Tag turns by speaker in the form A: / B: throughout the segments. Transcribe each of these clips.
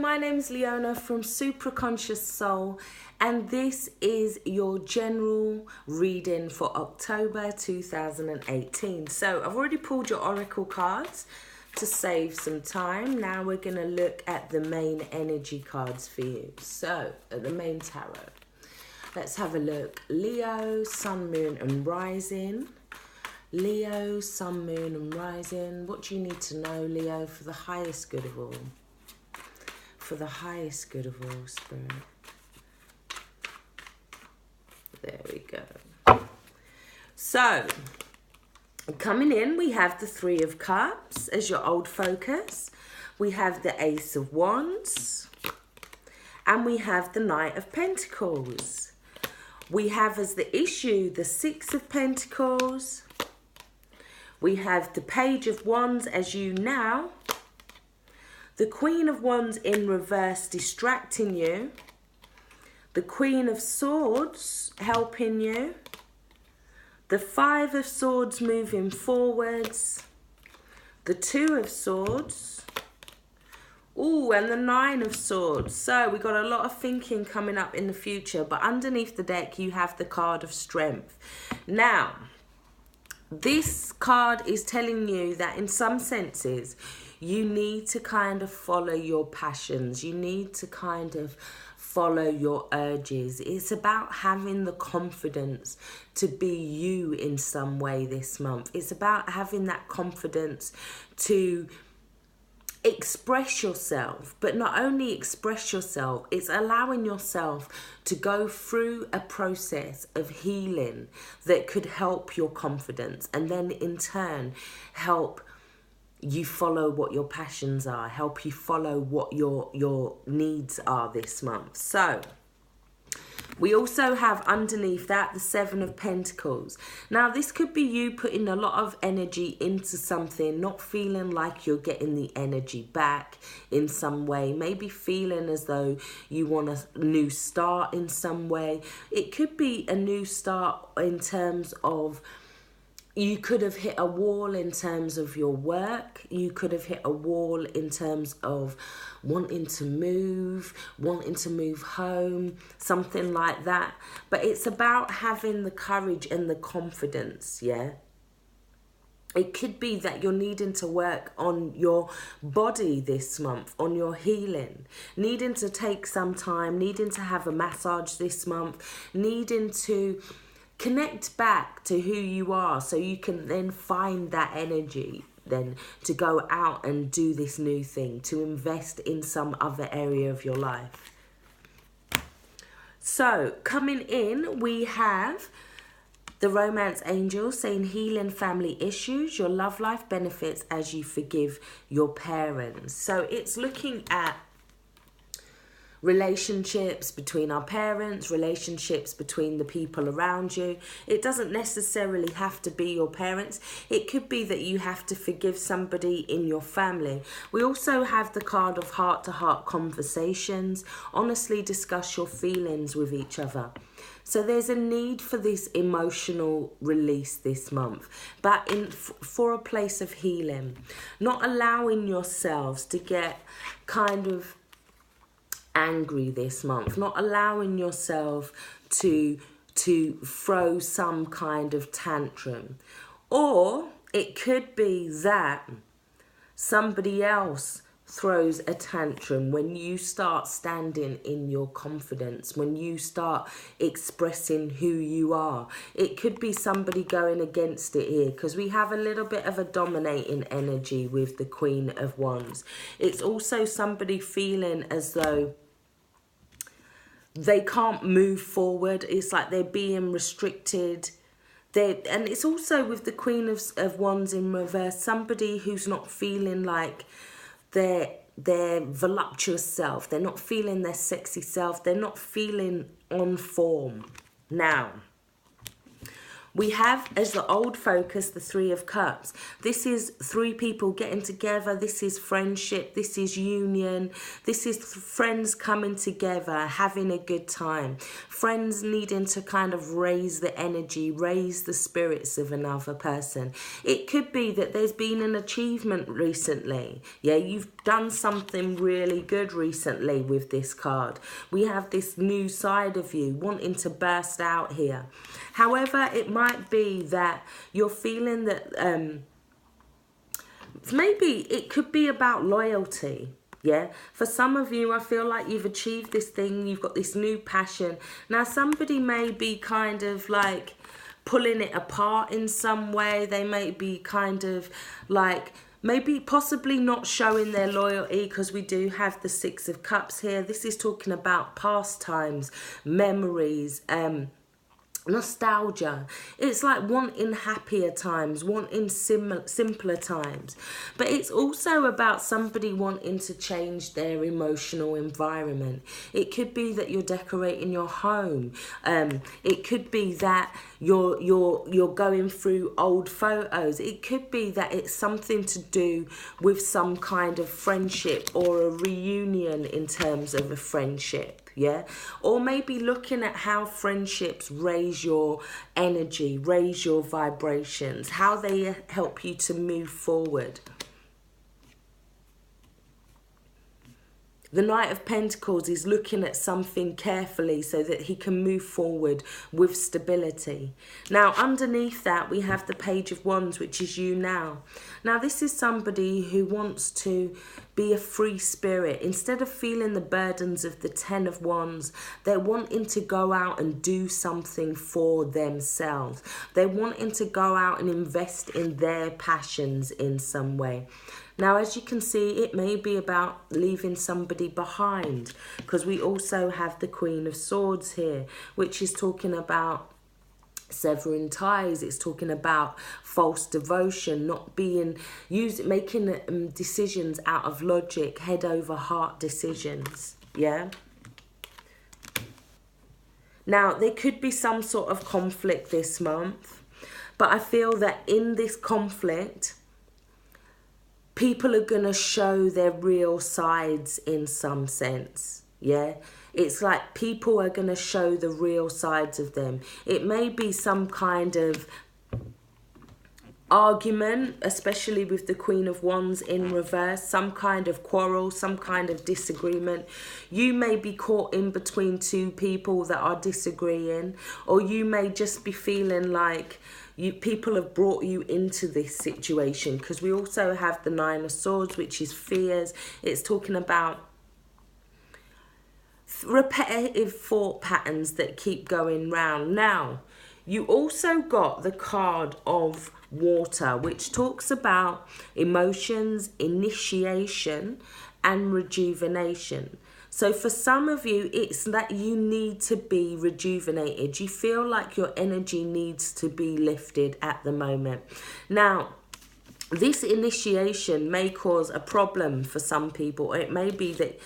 A: my name's Leona from Supra Conscioussoul, and this is your general reading for October 2018. So I've already pulled your oracle cards to save some time. Now we're going to look at the main energy cards for you. So at the main tarot, let's have a look. Leo, Sun, Moon and Rising. Leo, Sun, Moon and Rising. What do you need to know, Leo, for the highest good of all? For the highest good of all, Spirit. There we go. So, coming in, we have the Three of Cups as your old focus. We have the Ace of Wands. And we have the Knight of Pentacles. We have as the issue the Six of Pentacles. We have the Page of Wands as you now. The Queen of Wands in reverse distracting you. The Queen of Swords helping you. The Five of Swords moving forwards. The Two of Swords. Ooh, and the Nine of Swords. So we got a lot of thinking coming up in the future. But underneath the deck, you have the card of Strength. Now, this card is telling you that in some senses, you need to kind of follow your passions. You need to kind of follow your urges. It's about having the confidence to be you in some way this month. It's about having that confidence to express yourself, but not only express yourself, it's allowing yourself to go through a process of healing that could help your confidence and then in turn help you follow what your passions are, help you follow what your needs are this month. So we also have underneath that the Seven of Pentacles. Now, this could be you putting a lot of energy into something, not feeling like you're getting the energy back in some way. Maybe feeling as though you want a new start in some way. It could be a new start in terms of you could have hit a wall in terms of your work. You could have hit a wall in terms of wanting to move home, something like that. But it's about having the courage and the confidence, yeah? It could be that you're needing to work on your body this month, on your healing, needing to take some time, needing to have a massage this month, needing to connect back to who you are so you can then find that energy then to go out and do this new thing, to invest in some other area of your life. So coming in, we have the Romance Angel saying healing family issues, your love life benefits as you forgive your parents. So it's looking at relationships between our parents, relationships between the people around you. It doesn't necessarily have to be your parents. It could be that you have to forgive somebody in your family. We also have the card of heart-to-heart conversations. Honestly discuss your feelings with each other. So there's a need for this emotional release this month, but for a place of healing. Not allowing yourselves to get kind of angry this month, not allowing yourself to throw some kind of tantrum. Or it could be that somebody else throws a tantrum when you start standing in your confidence, when you start expressing who you are. It could be somebody going against it here because we have a little bit of a dominating energy with the Queen of Wands. It's also somebody feeling as though they can't move forward. It's like they're being restricted. And it's also with the Queen of Wands in reverse, somebody who's not feeling like their voluptuous self. They're not feeling their sexy self. They're not feeling on form. Now, we have as the old focus the Three of Cups. This is three people getting together. This is friendship. This is union. This is friends coming together, having a good time. Friends needing to kind of raise the energy, raise the spirits of another person. It could be that there's been an achievement recently. Yeah, you've done something really good recently with this card. We have this new side of you wanting to burst out here. However, it might be that you're feeling that maybe it could be about loyalty. Yeah, for some of you, I feel like you've achieved this thing. You've got this new passion. Now, somebody may be kind of like pulling it apart in some way. They may be kind of like maybe possibly not showing their loyalty, because we do have the Six of Cups here. This is talking about past times, memories, nostalgia. It's like wanting happier times, wanting simpler times. But it's also about somebody wanting to change their emotional environment. It could be that you're decorating your home. It could be that you're going through old photos. It could be that it's something to do with some kind of friendship or a reunion in terms of a friendship. Yeah, or maybe looking at how friendships raise your energy, raise your vibrations, how they help you to move forward. The Knight of Pentacles is looking at something carefully so that he can move forward with stability. Now, underneath that, we have the Page of Wands, which is you now. Now, this is somebody who wants to be a free spirit. Instead of feeling the burdens of the Ten of Wands, they're wanting to go out and do something for themselves. They're wanting to go out and invest in their passions in some way. Now, as you can see, it may be about leaving somebody behind, because we also have the Queen of Swords here, which is talking about severing ties. It's talking about false devotion, not being making decisions out of logic, head over heart decisions. Yeah. Now, there could be some sort of conflict this month, but I feel that in this conflict, people are going to show their real sides in some sense. Yeah, it's like people are going to show the real sides of them. It may be some kind of argument, especially with the Queen of Wands in reverse, some kind of quarrel, some kind of disagreement. You may be caught in between two people that are disagreeing, or you may just be feeling like people have brought you into this situation, because we also have the Nine of Swords, which is fears. It's talking about repetitive thought patterns that keep going round. Now, you also got the card of water, which talks about emotions, initiation, and rejuvenation. So for some of you, it's that you need to be rejuvenated. You feel like your energy needs to be lifted at the moment. Now, this initiation may cause a problem for some people. It may be that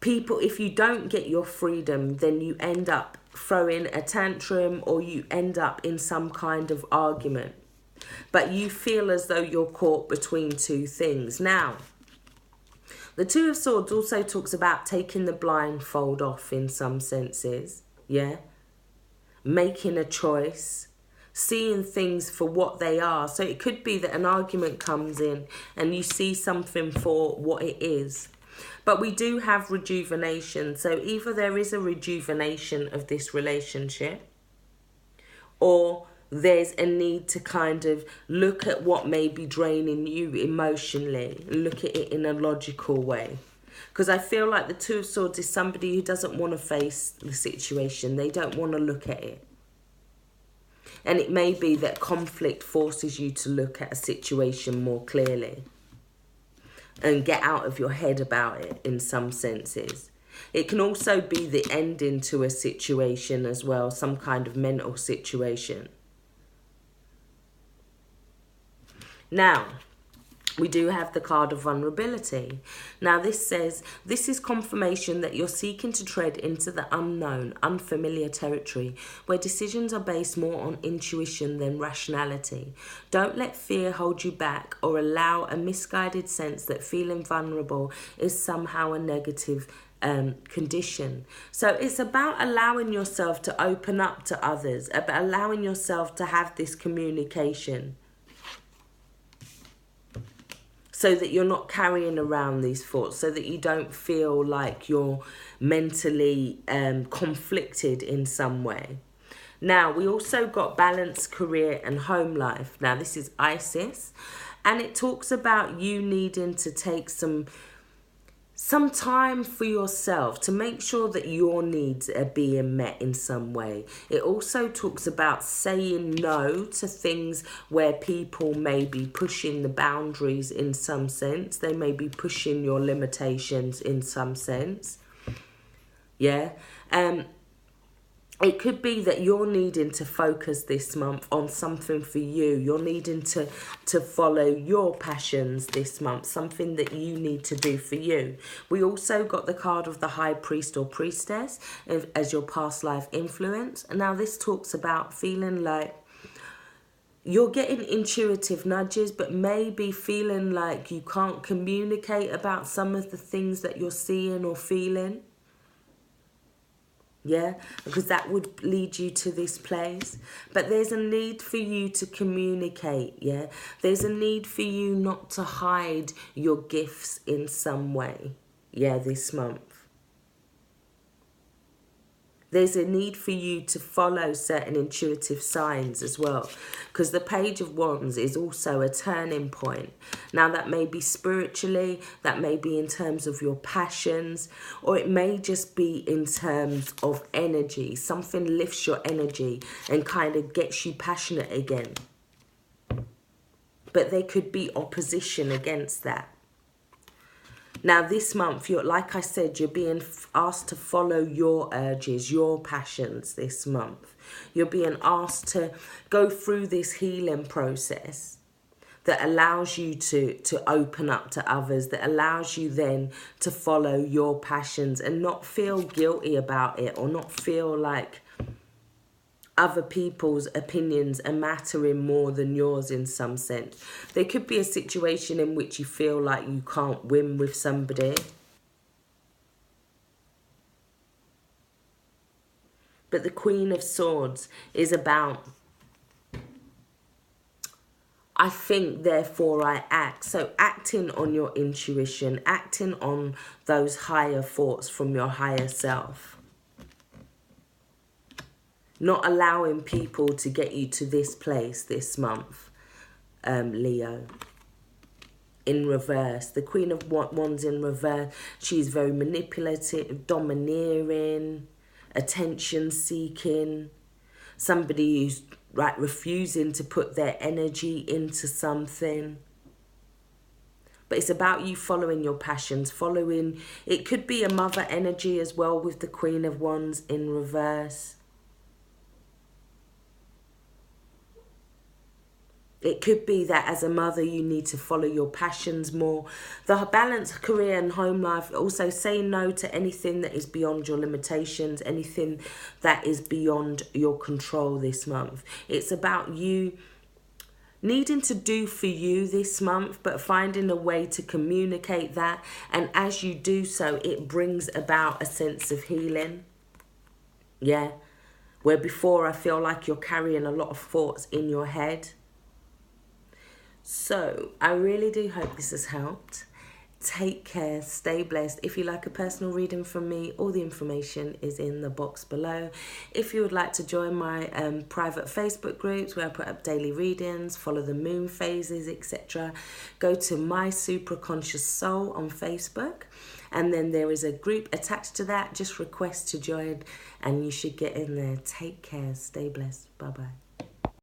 A: people, if you don't get your freedom, then you end up throwing a tantrum, or you end up in some kind of argument. But you feel as though you're caught between two things. Now, the Two of Swords also talks about taking the blindfold off in some senses, yeah? Making a choice, seeing things for what they are. So it could be that an argument comes in and you see something for what it is. But we do have rejuvenation. So either there is a rejuvenation of this relationship, or there's a need to kind of look at what may be draining you emotionally, look at it in a logical way. Because I feel like the Two of Swords is somebody who doesn't want to face the situation. They don't want to look at it. And it may be that conflict forces you to look at a situation more clearly and get out of your head about it in some senses. It can also be the ending to a situation as well, some kind of mental situation. Now, we do have the card of vulnerability. Now, this says, this is confirmation that you're seeking to tread into the unknown, unfamiliar territory, where decisions are based more on intuition than rationality. Don't let fear hold you back, or allow a misguided sense that feeling vulnerable is somehow a negative condition. So it's about allowing yourself to open up to others, about allowing yourself to have this communication. so that you're not carrying around these thoughts, so that you don't feel like you're mentally conflicted in some way. Now, we also got balance, career and home life. Now, this is Isis, and it talks about you needing to take some time for yourself to make sure that your needs are being met in some way. It also talks about saying no to things where people may be pushing the boundaries in some sense. They may be pushing your limitations in some sense. Yeah. It could be that you're needing to focus this month on something for you. You're needing to follow your passions this month, something that you need to do for you. We also got the card of the High Priest or Priestess as your past life influence. And now this talks about feeling like you're getting intuitive nudges, but maybe feeling like you can't communicate about some of the things that you're seeing or feeling. Yeah, because that would lead you to this place. But there's a need for you to communicate, yeah? There's a need for you not to hide your gifts in some way, yeah, this month. There's a need for you to follow certain intuitive signs as well, because the Page of Wands is also a turning point. Now, that may be spiritually, that may be in terms of your passions, or it may just be in terms of energy. Something lifts your energy and kind of gets you passionate again. But there could be opposition against that. Now, this month, like I said, you're being asked to follow your urges, your passions this month. You're being asked to go through this healing process that allows you to open up to others, that allows you then to follow your passions and not feel guilty about it, or not feel like other people's opinions are mattering more than yours in some sense. There could be a situation in which you feel like you can't win with somebody. But the Queen of Swords is about, I think, therefore I act. So acting on your intuition, acting on those higher thoughts from your higher self. Not allowing people to get you to this place this month, Leo. In reverse. The Queen of Wands in reverse. She's very manipulative, domineering, attention-seeking. Somebody who's refusing to put their energy into something. But it's about you following your passions, following... It could be a mother energy as well with the Queen of Wands in reverse. It could be that as a mother, you need to follow your passions more. The balance, career and home life, also say no to anything that is beyond your limitations, anything that is beyond your control this month. It's about you needing to do for you this month, but finding a way to communicate that. And as you do so, it brings about a sense of healing. Yeah. Where before I feel like you're carrying a lot of thoughts in your head. So, I really do hope this has helped. Take care, stay blessed. If you like a personal reading from me, all the information is in the box below. If you would like to join my private Facebook groups where I put up daily readings, follow the moon phases, etc., go to My Supra Conscious Soul on Facebook. And then there is a group attached to that. Just request to join and you should get in there. Take care, stay blessed. Bye-bye.